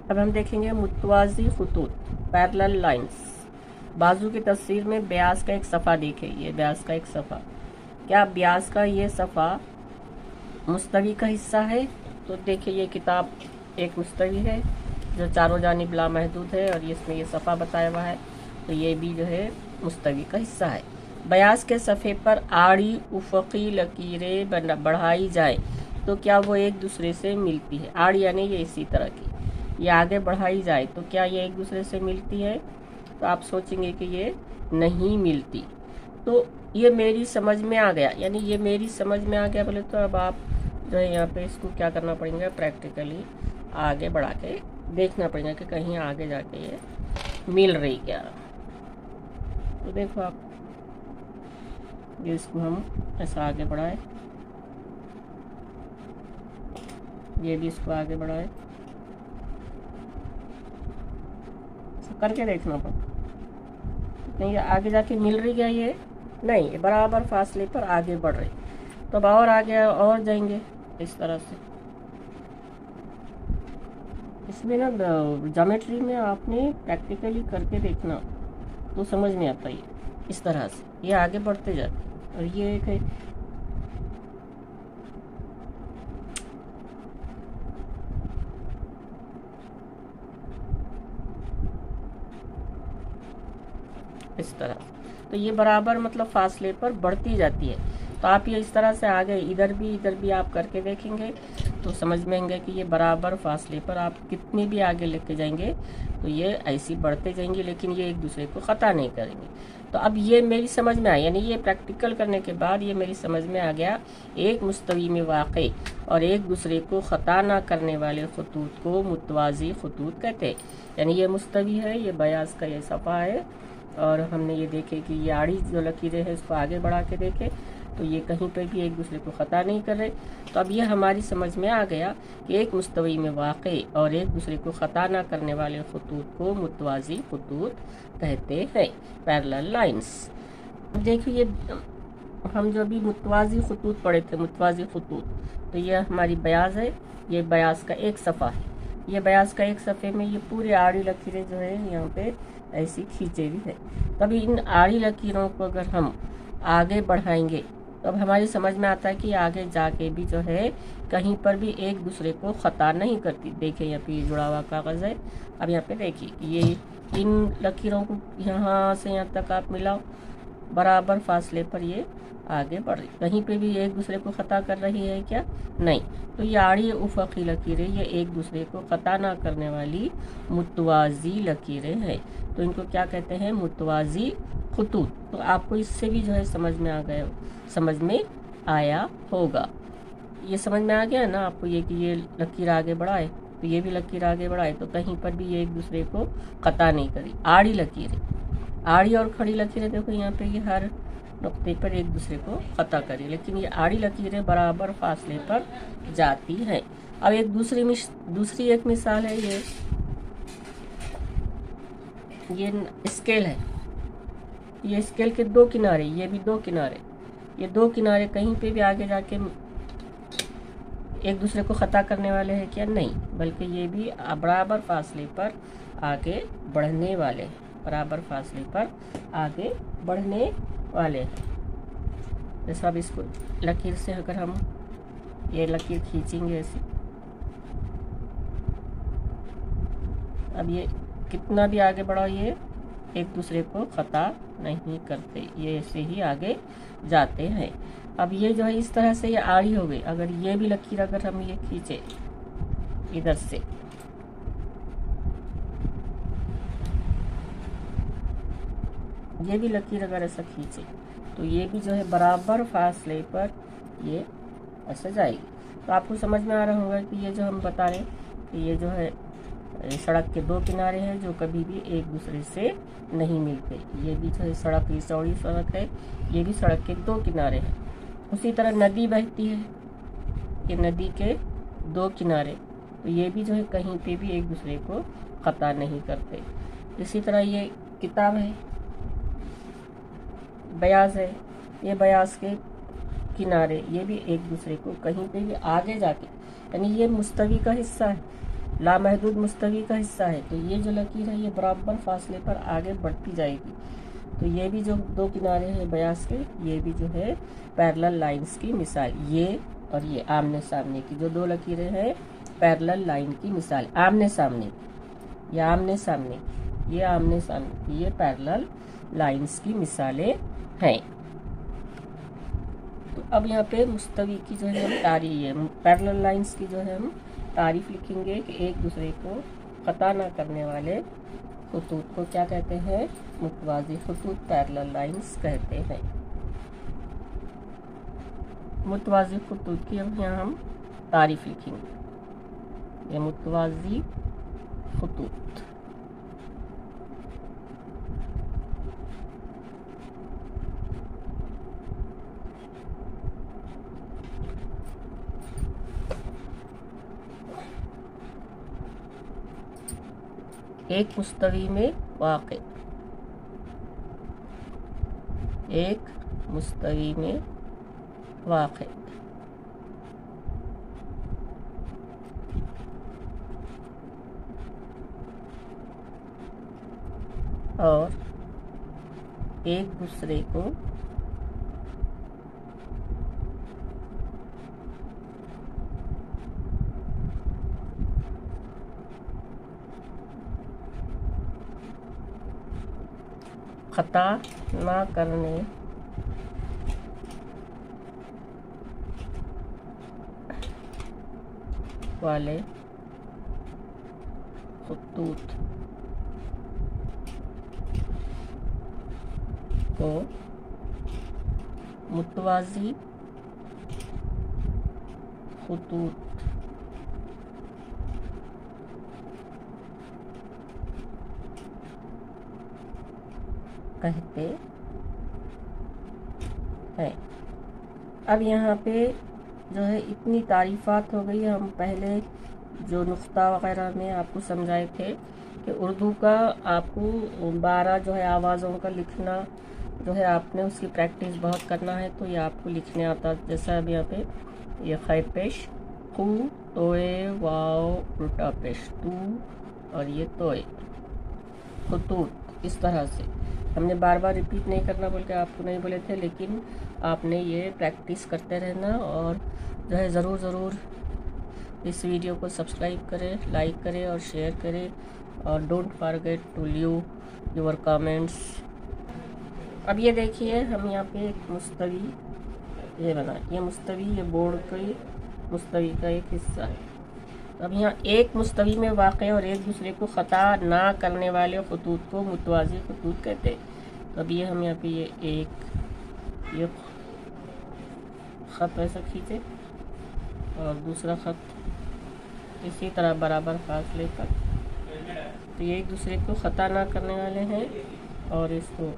अब हम देखेंगे मुतवाज़ी खुतूत, पैरेलल लाइंस। बाजू की तस्वीर में ब्यास का एक सफ़ा देखें, ये ब्यास का एक सफ़ा। क्या ब्यास का ये सफ़ा मुस्तवी का हिस्सा है? तो देखिए ये किताब एक मुस्तवी है जो चारों जानिब लामहदूद है और इसमें ये सफ़ा बताया हुआ है, तो ये भी जो है मुस्तवी का हिस्सा है। ब्यास के सफ़े पर आड़ी उफ़क़ी लकीरें बढ़ाई जाए तो क्या वो एक दूसरे से मिलती है? आड़ी यानी ये इसी तरह की, ये आगे बढ़ाई जाए तो क्या ये एक दूसरे से मिलती है? तो आप सोचेंगे कि ये नहीं मिलती। तो ये मेरी समझ में आ गया, यानी ये मेरी समझ में आ गया बोले तो अब आप जो है यहाँ पे इसको क्या करना पड़ेगा, प्रैक्टिकली आगे बढ़ा के देखना पड़ेगा कि कहीं आगे जाके ये मिल रही क्या। तो देखो आप ये इसको हम ऐसा आगे बढ़ाए, ये भी इसको आगे बढ़ाए, करके देखना पड़ता नहीं ये आगे जाके मिल रही क्या? ये नहीं, बराबर फासले पर आगे बढ़ रही। तो अब और आगे और जाएंगे इस तरह से। इसमें ना ज्योमेट्री में आपने प्रैक्टिकली करके देखना तो समझ में आता है। इस तरह से ये आगे बढ़ते जाते और ये एक है इस तरह। तो ये बराबर मतलब फासले पर बढ़ती जाती है। तो आप ये इस तरह से आगे इधर भी आप करके देखेंगे तो समझ में आएंगे कि ये बराबर फासले पर आप कितनी भी आगे लेके जाएंगे तो ये ऐसी बढ़ते जाएंगे, लेकिन ये एक दूसरे को ख़ता नहीं करेंगे। तो अब ये मेरी समझ में आया, यानी ये प्रैक्टिकल करने के बाद ये मेरी समझ में आ गया, एक मुस्तवी में वाक़ई और एक दूसरे को ख़ता ना करने वाले खतूत को मुतवाज़ी खतूत कहते हैं। यानी ये मुस्तवी है, ये बयास का ये सफ़ा है और हमने ये देखे कि ये आड़ी जो लकीरें हैं इसको आगे बढ़ा के देखे तो ये कहीं पर भी एक दूसरे को ख़ता नहीं कर रहे। तो अब ये हमारी समझ में आ गया कि एक मुस्तवी में वाक़ई और एक दूसरे को ख़ता ना करने वाले खतूत को मुतवाज़ी खतूत कहते हैं, पैरेलल लाइंस। देखिए ये हम जो अभी मुतवाज़ी खतूत पढ़े थे, मुतवाज़ी खतूत, तो ये हमारी बयास है, ये बयास का एक सफ़ा है। ये बयास का एक सफ़े में ये पूरी आड़ी लकीरें जो है यहाँ पे ऐसी खींचे भी है। तभी इन आड़ी लकीरों को अगर हम आगे बढ़ाएंगे तो अब हमारी समझ में आता है कि आगे जाके भी जो है कहीं पर भी एक दूसरे को ख़ता नहीं करती। देखिए यहाँ पे जुड़ा हुआ कागज़ है। अब यहाँ पे देखिए कि ये इन लकीरों को यहाँ से यहाँ तक आप मिलाओ, बराबर फासले पर ये आगे बढ़ रही, कहीं पे भी एक दूसरे को ख़ता कर रही है क्या? नहीं। तो ये आड़ी उफ़क़ी लकीरें ये एक दूसरे को ख़ता ना करने वाली मुतवाज़ी लकीरें हैं, तो इनको क्या कहते हैं? मुतवाज़ी खतूत। तो आपको इससे भी जो है समझ में आया होगा। ये समझ में आ गया ना आपको ये कि ये लकीर आगे बढ़ाए तो ये भी लकीर आगे बढ़ाए तो कहीं पर भी ये एक दूसरे को ख़ता नहीं करी। आड़ी लकीरें, आड़ी और खड़ी लकीरें देखो यहाँ पे ये हर नुक्ते पर एक दूसरे को ख़ता करी, लेकिन ये आड़ी लकीरें बराबर फासले पर जाती हैं। अब एक दूसरी एक मिसाल है, ये स्केल है। ये स्केल के दो किनारे, ये भी दो किनारे, ये दो किनारे कहीं पे भी आगे जाके एक दूसरे को ख़ता करने वाले हैं क्या? नहीं, बल्कि ये भी बराबर फासले पर आगे बढ़ने वाले हैं, बराबर फासले पर आगे बढ़ने वाले हैं। जैसा अब इसको लकीर से अगर हम ये लकीर खींचेंगे ऐसे, अब ये कितना भी आगे बढ़ाओ ये एक दूसरे को ख़ता नहीं करते, ये ऐसे ही आगे जाते हैं। अब ये जो है इस तरह से ये आड़ी हो गई। अगर ये भी लकीर अगर हम ये खींचे इधर से, ये भी लकीर अगर ऐसा खींचे तो ये भी जो है बराबर फासले पर ये ऐसे जाएगी। तो आपको समझ में आ रहा होगा कि ये जो हम बता रहे हैं कि ये जो है सड़क के दो किनारे हैं जो कभी भी एक दूसरे से नहीं मिलते। ये भी जो है सड़क, ये चौड़ी सड़क है, ये भी सड़क के दो किनारे हैं। उसी तरह नदी बहती है, ये नदी के दो किनारे, तो ये भी जो है कहीं पे भी एक दूसरे को ख़ता नहीं करते। इसी तरह ये किताब है, बयास है, ये बयास के किनारे ये भी एक दूसरे को कहीं पे भी आगे जाके, यानी ये मुस्तवी का हिस्सा है, लामहदूद मुस्तवी का हिस्सा है। तो ये जो लकीर है ये बराबर फासले पर आगे बढ़ती जाएगी। तो ये भी जो दो किनारे हैं बयास के, ये भी जो है पैरेलल लाइंस की मिसाल। ये और ये आमने सामने की जो दो लकीरें हैं पैरेलल लाइन की मिसाल। आमने सामने, ये आमने सामने, ये आमने सामने, ये पैरेलल लाइंस की मिसालें हैं। तो अब यहाँ पे मुस्तवी की जो है हम तारीफ है, पैरेलल लाइंस की जो है हम तारीफ लिखेंगे कि एक दूसरे को ख़ता ना करने वाले खतूत को क्या कहते हैं? मुतवाज़ी खतूत, पैरेलल लाइंस कहते हैं। मुतवाज़ी खतूत की अब यहाँ हम तारीफ लिखेंगे। ये मुतवाज़ी खतूत, एक मुस्तवी में वाक़े, एक मुस्तवी में वाक़े, और एक दूसरे को ख़ता ना करने वाले खतूत को मुतवाज़ी खतूत कहते हैं। अब यहाँ पे जो है इतनी तारीफ़ात हो गई। हम पहले जो नुक्ता वगैरह में आपको समझाए थे कि उर्दू का आपको 12 जो है आवाज़ों का लिखना जो है आपने उसकी प्रैक्टिस बहुत करना है, तो ये आपको लिखने आता है। जैसा अब यहाँ पे ये खैर पेश, कू, तोए, वाव, उल्टा पेश, तू, और ये तोए, खतूत, इस तरह से। हमने बार बार रिपीट नहीं करना बोल के आपको नहीं बोले थे, लेकिन आपने ये प्रैक्टिस करते रहना। और जो है ज़रूर इस वीडियो को सब्सक्राइब करें, लाइक करें और शेयर करें, और don't forget to leave your comments. अब ये देखिए हम यहाँ पे एक मुस्तवी ये बना, ये मुस्तवी, ये बोर्ड की मुस्तवी का एक हिस्सा है। अब यहाँ एक मुस्तवी में वाक़े और एक दूसरे को ख़ता ना करने वाले खतूत को मुतवाज़ी खतूत कहते हैं। तो अब ये हम यहाँ पे ये ख़त ऐसा खींचे और दूसरा ख़त इसी तरह बराबर फासले पर। तो ये एक दूसरे को ख़ता ना करने वाले हैं, और इसको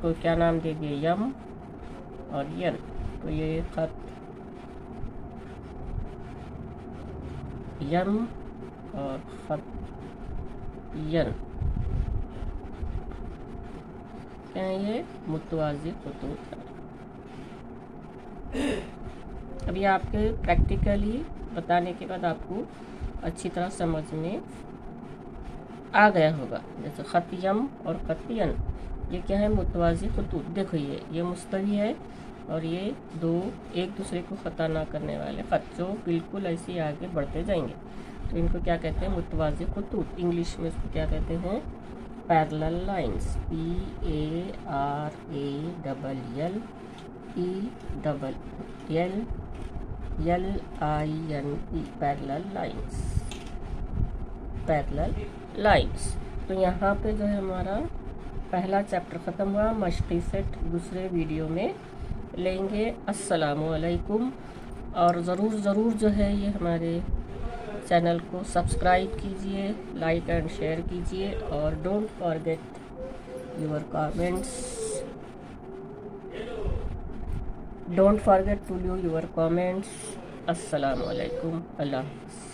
तो क्या नाम दे दिए? यम और यन। तो ये ख़त यम और ख़त यन क्या है? ये मुतवाज़ी खतूत है। अब ये आपके प्रैक्टिकली बताने के बाद आपको अच्छी तरह समझ में आ गया होगा। जैसे ख़त यम और ख़त यन, ये क्या है? मुतवाज़ी खतूत। देखो ये मुस्तवी है और ये दो एक दूसरे को ख़ता ना करने वाले ख़त जो बिल्कुल ऐसे ही आगे बढ़ते जाएंगे, तो इनको क्या कहते हैं? मुतवाज़ी खतूत। इंग्लिश में इसको क्या कहते हैं? Parallel lines, PARALLELLINE, parallel lines, parallel lines. तो यहाँ पे जो है हमारा पहला चैप्टर ख़त्म हुआ। मश्क़ी सेट दूसरे वीडियो में लेंगे। अस्सलामु अलैकुम। और ज़रूर जो है ये हमारे चैनल को सब्सक्राइब कीजिए, लाइक एंड शेयर कीजिए, और don't forget your comments, don't forget to leave your comments. अस्सलामु अलैकुम, अल्लाह हाफ़िज़।